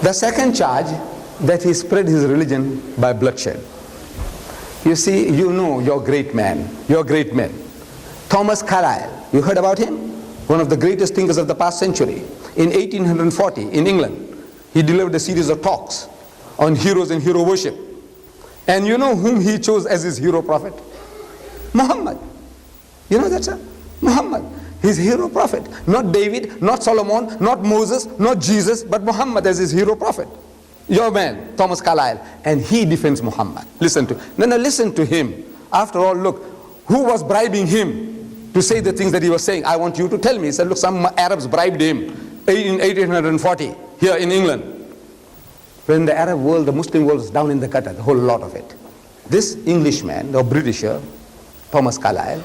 The second charge, that he spread his religion by bloodshed. You see, you know your great man, your great men. Thomas Carlyle, you heard about him? One of the greatest thinkers of the past century. In 1840, in England, he delivered a series of talks on heroes and hero worship. And you know whom he chose as his hero prophet? Muhammad. You know that, sir? Muhammad. His hero prophet. Not David, not Solomon, not Moses, not Jesus, but Muhammad as his hero prophet. Your man, Thomas Carlyle. And he defends Muhammad. Listen to him. After all, look, who was bribing him to say the things that he was saying? I want you to tell me. He said, look, some Arabs bribed him in 1840 here in England. When the Arab world, the Muslim world was down in the gutter, the whole lot of it. This Englishman, or Britisher, Thomas Carlyle,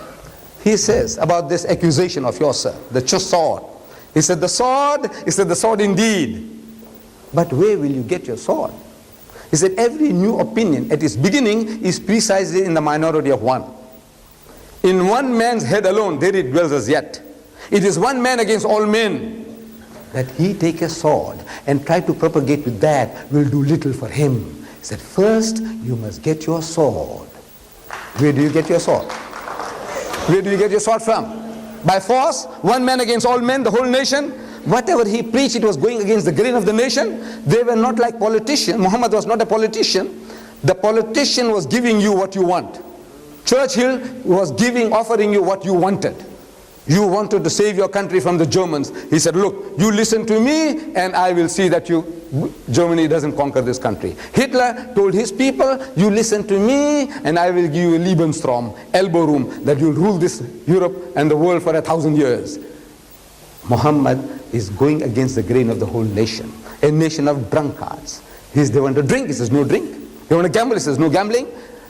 he says about this accusation of yours, sir, the sword. He said, the sword indeed. But where will you get your sword? He said, every new opinion at its beginning is precisely in the minority of one. In one man's head alone, there it dwells as yet. It is one man against all men. That he take a sword and try to propagate with that will do little for him. He said, first you must get your sword. Where do you get your sword? Where do you get your sword from? By force? One man against all men, the whole nation? Whatever he preached, it was going against the grain of the nation. They were not like politicians. Muhammad was not a politician. The politician was giving you what you want. Churchill was offering you what you wanted. You wanted to save your country from the Germans. He said, look, you listen to me and I will see that Germany doesn't conquer this country. Hitler told his people, you listen to me and I will give you a Lebensraum, elbow room, that you'll rule this Europe and the world for 1,000 years. Muhammad is going against the grain of the whole nation, a nation of drunkards. They want to drink, he says no drink. They want to gamble, he says no gambling.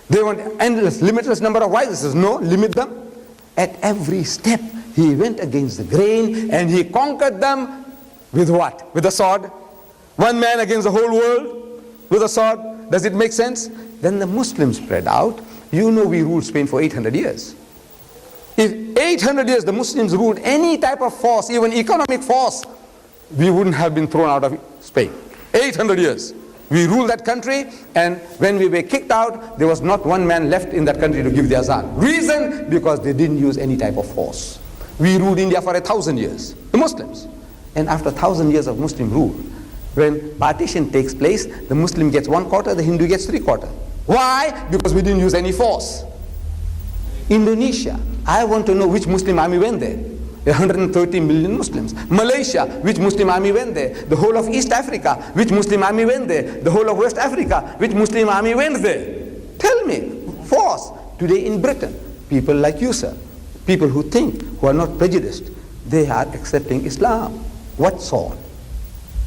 They want endless, limitless number of wives, he says no, limit them. At every step, he went against the grain and he conquered them with what? With a sword. One man against the whole world with a sword. Does it make sense? Then the Muslims spread out. You know we ruled Spain for 800 years. If 800 years the Muslims ruled any type of force, even economic force, we wouldn't have been thrown out of Spain. 800 years. We ruled that country, and when we were kicked out, there was not one man left in that country to give the azan. Reason? Because they didn't use any type of force. We ruled India for 1,000 years, the Muslims. And after 1,000 years of Muslim rule, when partition takes place, the Muslim gets 1/4, the Hindu gets 3/4. Why? Because we didn't use any force. Indonesia, I want to know which Muslim army went there. 130 million Muslims. Malaysia, which Muslim army went there? The whole of East Africa, which Muslim army went there? The whole of West Africa, which Muslim army went there? Tell me, force. Today in Britain, people like you, sir, people who think, who are not prejudiced, they are accepting Islam. What sword?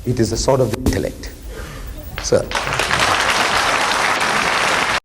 It is the sword of the intellect, sir.